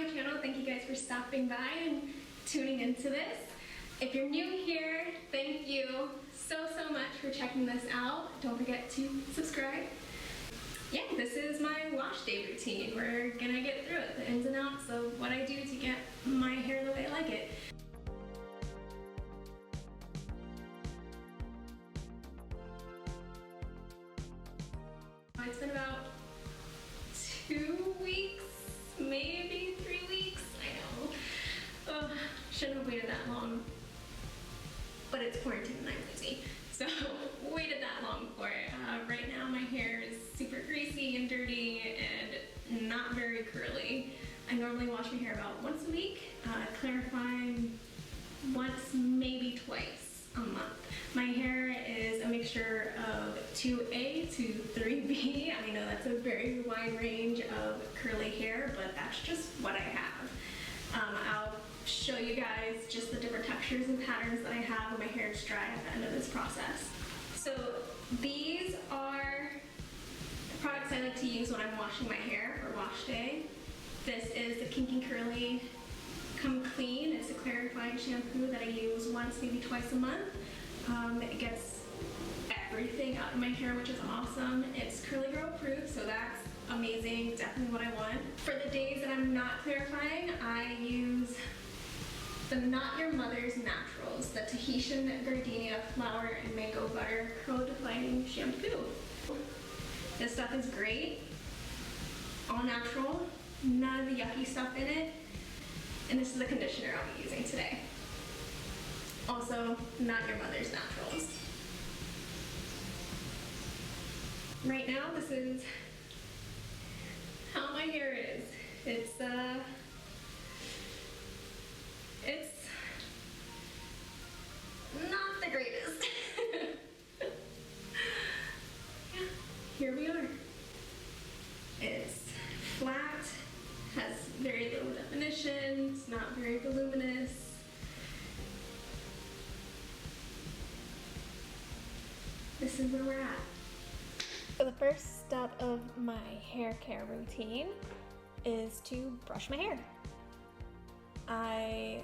my channel. Thank you guys for stopping by and tuning into this. If you're new here, thank you so much for checking this out. Don't forget to subscribe. Yeah, this is my wash day routine. We're gonna get through it, the ins and outs of what I do to get my hair the way I like it. It's been about 2 weeks, maybe 3 weeks. I know. Oh, shouldn't have waited that long. But it's quarantine and I'm busy. So waited that long for it. Right now my hair is super greasy and dirty and not very curly. I normally wash my hair about once a week, clarifying once, maybe twice a month. My hair is a mixture of 2A to 3B. I know that's a very wide range of curly hair, but that's just what I have. I'll show you guys just the different textures and patterns that I have when my hair is dry at the end of this process. So these are the products I like to use when I'm washing my hair for wash day. This is the Kinky Curly Come Clean. It's a clarifying shampoo that I use once, maybe twice a month. It gets everything out of my hair, which is awesome. It's Curly Girl proof, so that's amazing, definitely what I want. For the days that I'm not clarifying, I use the Not Your Mother's Naturals, the Tahitian Gardenia Flower and Mango Butter Curl Defining Shampoo. This stuff is great, all natural, none of the yucky stuff in it, and this is the conditioner I'll be using today. Also, Not Your Mother's Naturals. Right now, this is how my hair is. It's not the greatest. Yeah, here we are. It's flat, has very little definition, it's not very voluminous. This is where we're at. So the first step of my hair care routine is to brush my hair. I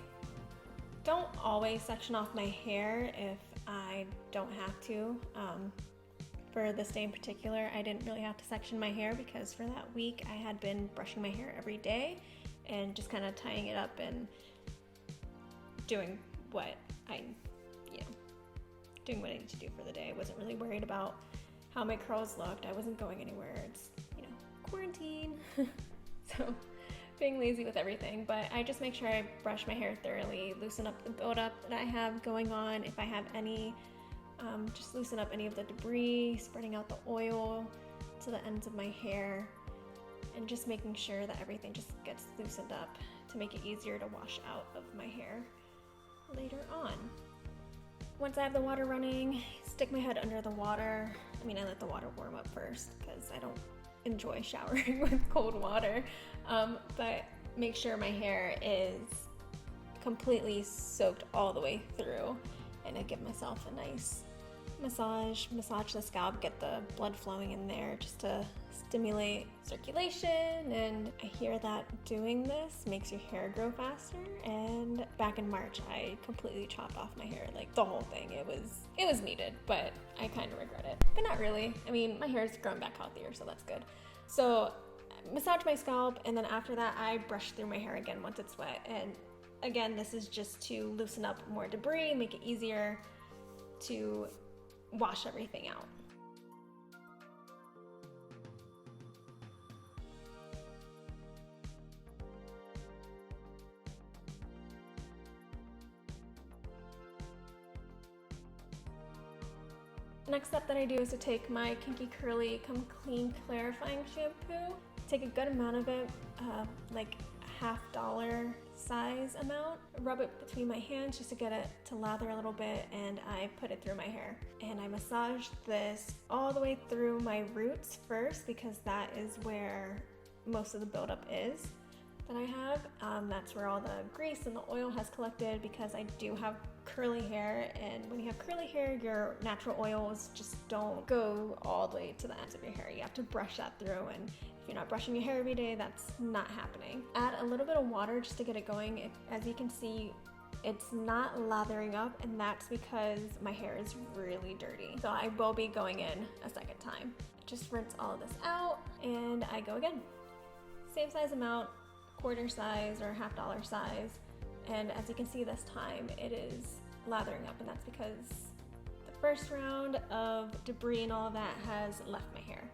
don't always section off my hair if I don't have to. For this day in particular, I didn't really have to section my hair because for that week I had been brushing my hair every day and just kind of tying it up and doing what I need to do for the day. I wasn't really worried about how my curls looked. I wasn't going anywhere. It's, quarantine. So being lazy with everything, but I just make sure I brush my hair thoroughly, loosen up the buildup that I have going on. If I have any, just loosen up any of the debris, spreading out the oil to the ends of my hair, and just making sure that everything just gets loosened up to make it easier to wash out of my hair later on. Once I have the water running, stick my head under the water. I let the water warm up first because I don't enjoy showering with cold water, but make sure my hair is completely soaked all the way through, and I give myself a nice massage the scalp, get the blood flowing in there just to stimulate circulation. And I hear that doing this makes your hair grow faster, and back in March I completely chopped off my hair, like the whole thing. It was needed, but I kind of regret it, but not really. My hair's grown back healthier, so that's good. So massage my scalp, and then after that I brush through my hair again once it's wet. And again, this is just to loosen up more debris, make it easier to wash everything out. The next step that I do is to take my Kinky Curly Come Clean Clarifying Shampoo, take a good amount of it, like $50 size amount, rub it between my hands just to get it to lather a little bit, and I put it through my hair. And I massage this all the way through my roots first because that is where most of the buildup is that I have. That's where all the grease and the oil has collected because I do have curly hair, and when you have curly hair, your natural oils just don't go all the way to the ends of your hair. You have to brush that through, and if you're not brushing your hair every day, that's not happening. Add a little bit of water just to get it going. As you can see, it's not lathering up, and that's because my hair is really dirty. So I will be going in a second time. Just rinse all of this out, and I go again. Same size amount, quarter size or $half size. And as you can see this time, it is lathering up, and that's because the first round of debris and all of that has left my hair.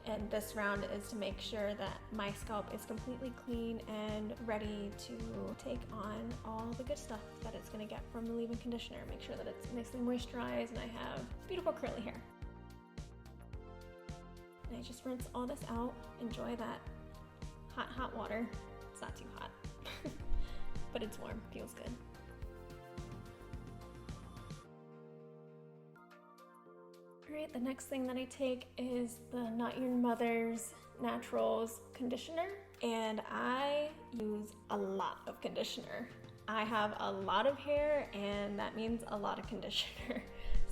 And this round is to make sure that my scalp is completely clean and ready to take on all the good stuff that it's gonna get from the leave-in conditioner. Make sure that it's nicely moisturized and I have beautiful curly hair. And I just rinse all this out, enjoy that hot water. It's not too hot, but it's warm, feels good. Alright, the next thing that I take is the Not Your Mother's Naturals conditioner, and I use a lot of conditioner. I have a lot of hair, and that means a lot of conditioner.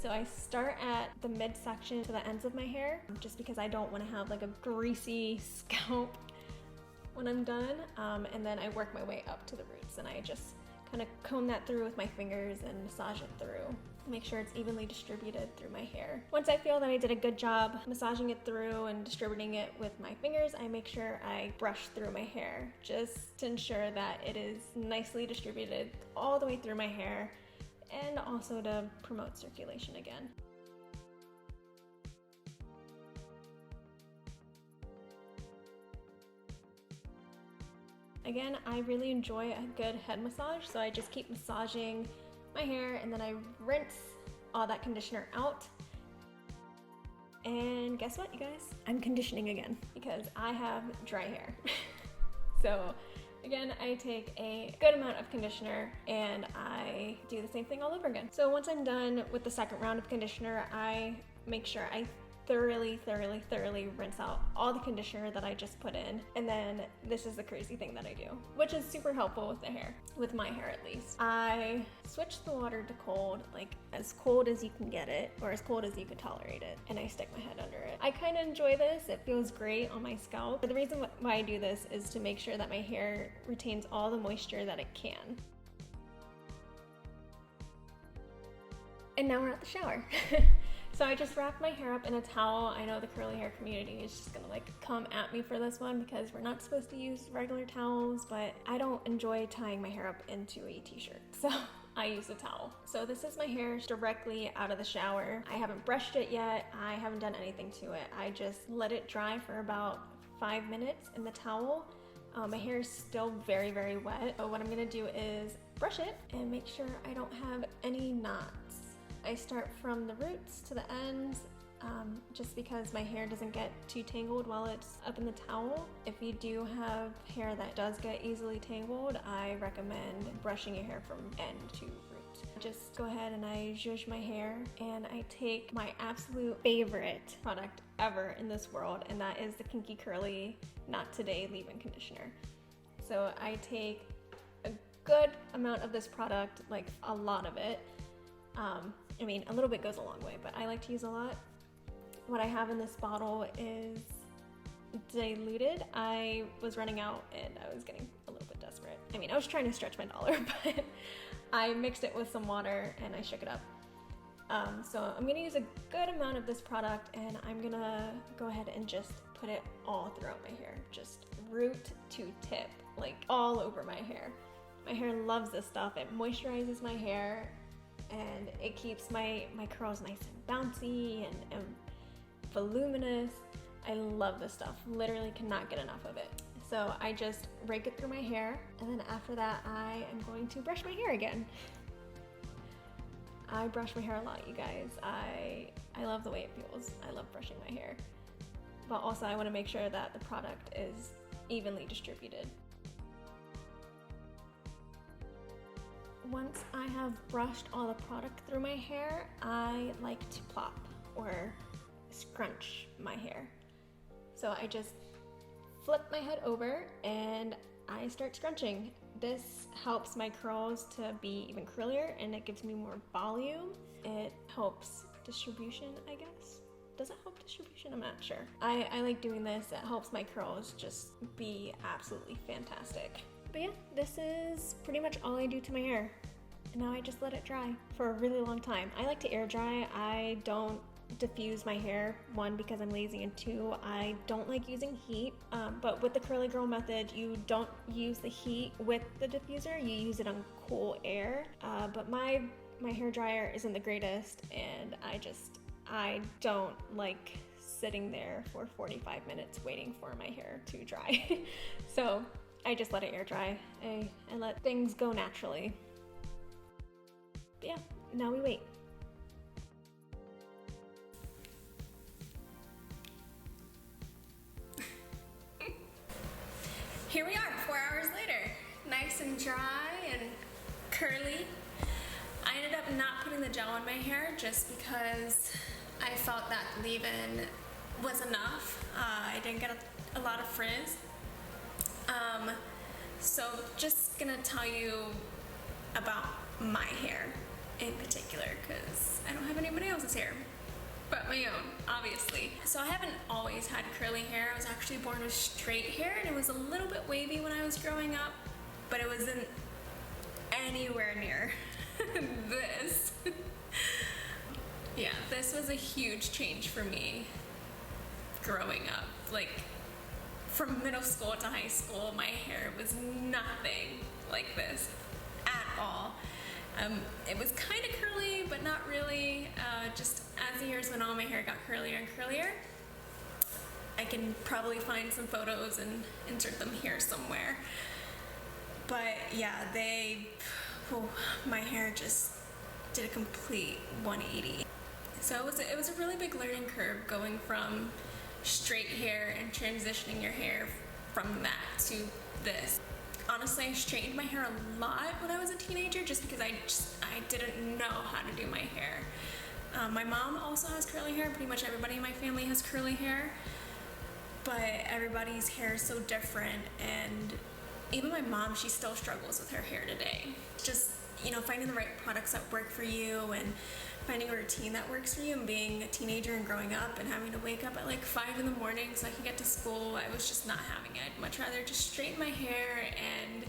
So I start at the midsection to the ends of my hair, just because I don't want to have like a greasy scalp when I'm done, and then I work my way up to the roots, and I just kind of comb that through with my fingers and massage it through. Make sure it's evenly distributed through my hair. Once I feel that I did a good job massaging it through and distributing it with my fingers, I make sure I brush through my hair just to ensure that it is nicely distributed all the way through my hair, and also to promote circulation again. Again, I really enjoy a good head massage, so I just keep massaging my hair, and then I rinse all that conditioner out. And guess what, you guys? I'm conditioning again because I have dry hair. So again, I take a good amount of conditioner and I do the same thing all over again. So once I'm done with the second round of conditioner, I make sure I thoroughly rinse out all the conditioner that I just put in. And then this is the crazy thing that I do, which is super helpful with the hair, with my hair at least. I switch the water to cold, like as cold as you can get it, or as cold as you can tolerate it, and I stick my head under it. I kind of enjoy this. It feels great on my scalp. But the reason why I do this is to make sure that my hair retains all the moisture that it can. And now we're at the shower. So I just wrapped my hair up in a towel. I know the curly hair community is just gonna like come at me for this one because we're not supposed to use regular towels, but I don't enjoy tying my hair up into a t-shirt, so I use a towel. So this is my hair directly out of the shower. I haven't brushed it yet. I haven't done anything to it. I just let it dry for about 5 minutes in the towel. My hair is still very wet. So what I'm gonna do is brush it and make sure I don't have any knots. I start from the roots to the ends, just because my hair doesn't get too tangled while it's up in the towel. If you do have hair that does get easily tangled, I recommend brushing your hair from end to root. Just go ahead and I zhuzh my hair, and I take my absolute favorite product ever in this world, and that is the Kinky Curly Not Today leave-in conditioner. So I take a good amount of this product, like a lot of it. I mean, a little bit goes a long way, but I like to use a lot. What I have in this bottle is diluted. I was running out and I was getting a little bit desperate. I mean, I was trying to stretch my dollar, but I mixed it with some water and I shook it up. So I'm gonna use a good amount of this product, and I'm gonna go ahead and just put it all throughout my hair, just root to tip, like all over my hair. My hair loves this stuff. It moisturizes my hair, and it keeps my curls nice and bouncy and voluminous. I love this stuff. Literally cannot get enough of it. So I just rake it through my hair, and then after that I am going to brush my hair again. I brush my hair a lot, you guys. I love the way it feels. I love brushing my hair. But also I want to make sure that the product is evenly distributed. Once I have brushed all the product through my hair, I like to plop or scrunch my hair. So I just flip my head over and I start scrunching. This helps my curls to be even curlier, and it gives me more volume. It helps distribution, I guess. does it help distribution? I'm not sure. I like doing this. It helps my curls just be absolutely fantastic. But yeah, this is pretty much all I do to my hair. And now I just let it dry for a really long time. I like to air dry. I don't diffuse my hair, one, because I'm lazy, and two, I don't like using heat. But with the Curly Girl method, you don't use the heat with the diffuser, you use it on cool air. But my hair dryer isn't the greatest, and I don't like sitting there for 45 minutes waiting for my hair to dry. So I just let it air dry. I let things go naturally. But yeah, now we wait. Here we are, 4 hours later. Nice and dry and curly. I ended up not putting the gel in my hair just because I felt that leave-in was enough. I didn't get a lot of frizz. So just gonna tell you about my hair in particular, because I don't have anybody else's hair but my own, obviously. So I haven't always had curly hair. I was actually born with straight hair, and it was a little bit wavy when I was growing up, but it wasn't anywhere near this. Yeah, this was a huge change for me growing up. Like, from middle school to high school, my hair was nothing like this at all. It was kind of curly, but not really. Just as the years went on, my hair got curlier and curlier. I can probably find some photos and insert them here somewhere. But yeah, my hair just did a complete 180. So it was a really big learning curve going from straight hair and transitioning your hair from that to this. Honestly, I straightened my hair a lot when I was a teenager just because I didn't know how to do my hair. My mom also has curly hair. Pretty much everybody in my family has curly hair, but everybody's hair is so different, and even my mom, she still struggles with her hair today. Just, you know, finding the right products that work for you and finding a routine that works for you, and being a teenager and growing up and having to wake up at like 5 in the morning so I can get to school, I was just not having it. I'd much rather just straighten my hair and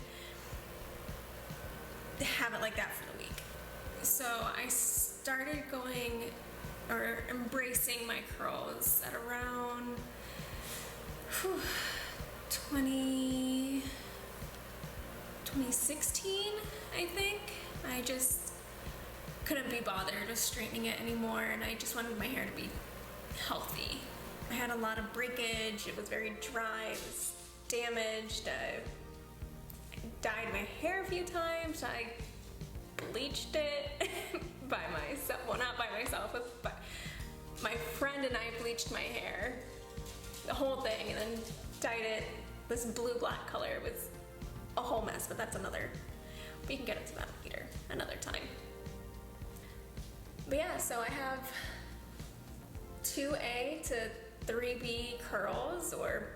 have it like that for the week. So I started embracing my curls at around 2016, I think. I just couldn't be bothered with straightening it anymore, and I just wanted my hair to be healthy. I had a lot of breakage, it was very dry, it was damaged. I dyed my hair a few times, I bleached it by myself. Well, not by myself, but my friend and I bleached my hair, the whole thing, and then dyed it this blue-black color. It was a whole mess, but that's we can get into that later, another time. But yeah, so I have 2A to 3B curls, or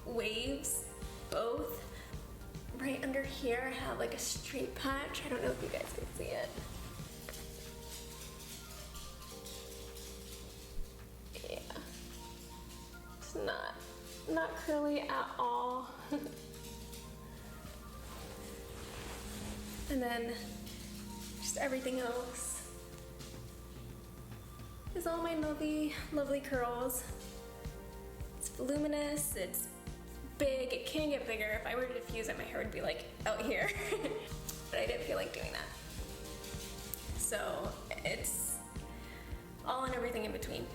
waves, both. Right under here I have like a straight patch. I don't know if you guys can see it. Yeah. It's not curly at all. And then just everything else is all my lovely, lovely curls. It's voluminous, it's big, it can get bigger. If I were to diffuse it, my hair would be like out here. But I didn't feel like doing that. So it's all and everything in between.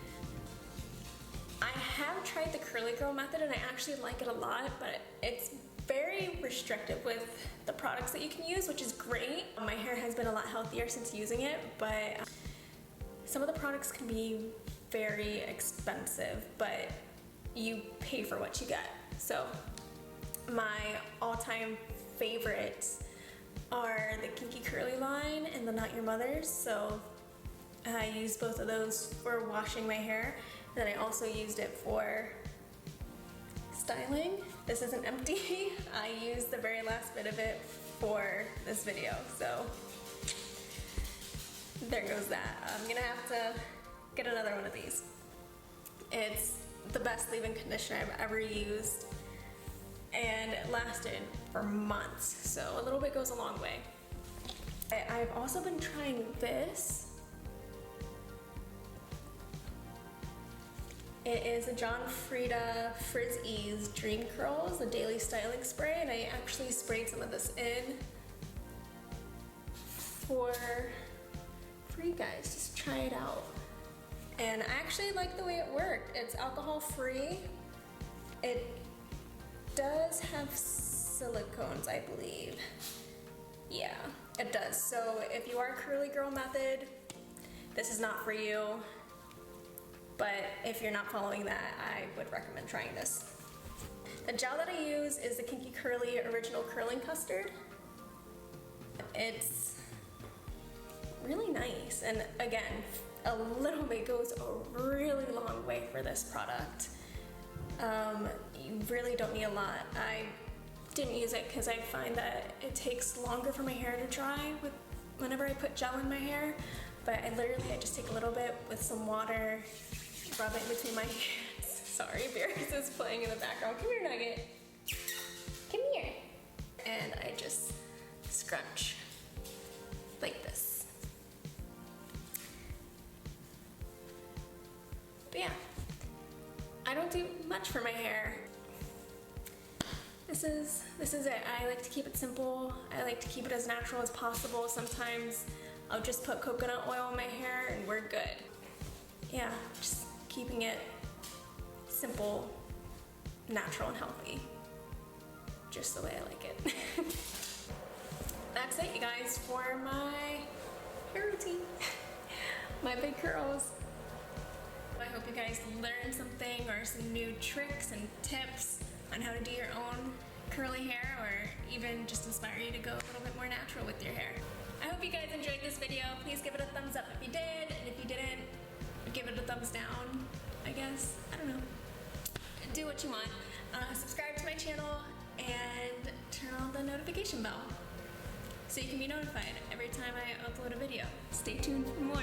I have tried the Curly Girl method, and I actually like it a lot, but it's very restrictive with the products that you can use, which is great. My hair has been a lot healthier since using it, but some of the products can be very expensive, but you pay for what you get. So my all-time favorites are the Kinky Curly line and the Not Your Mother's. So I use both of those for washing my hair, and then I also used it for styling. This isn't empty. I used the very last bit of it for this video, so there goes that. I'm gonna have to get another one of these. It's the best leave-in conditioner I've ever used, and it lasted for months, so a little bit goes a long way. I've also been trying this. It is a John Frieda Frizz Ease Dream Curls, a daily styling spray, and I actually sprayed some of this in for you guys. Just try it out. And I actually like the way it worked. It's alcohol free. It does have silicones, I believe. Yeah, it does. So if you are curly girl method, this is not for you. But if you're not following that, I would recommend trying this. The gel that I use is the Kinky Curly Original Curling Custard. It's really nice, and again, a little bit goes a really long way for this product. You really don't need a lot. I didn't use it because I find that it takes longer for my hair to dry whenever I put gel in my hair, but I just take a little bit with some water, rub it between my hands. Sorry, Bears is playing in the background. Come here, Nugget. Come here. And I just scrunch like this. But yeah, I don't do much for my hair. This is it. I like to keep it simple. I like to keep it as natural as possible. Sometimes I'll just put coconut oil in my hair and we're good. Yeah, just keeping it simple, natural, and healthy. Just the way I like it. That's it, you guys, for my hair routine. My big curls. I hope you guys learned something or some new tricks and tips on how to do your own curly hair, or even just inspire you to go a little bit more natural with your hair. I hope you guys enjoyed this video. Please give it a thumbs up if you did, and if you didn't, give it a thumbs down, I guess. I don't know. Do what you want. Subscribe to my channel and turn on the notification bell so you can be notified every time I upload a video. Stay tuned for more.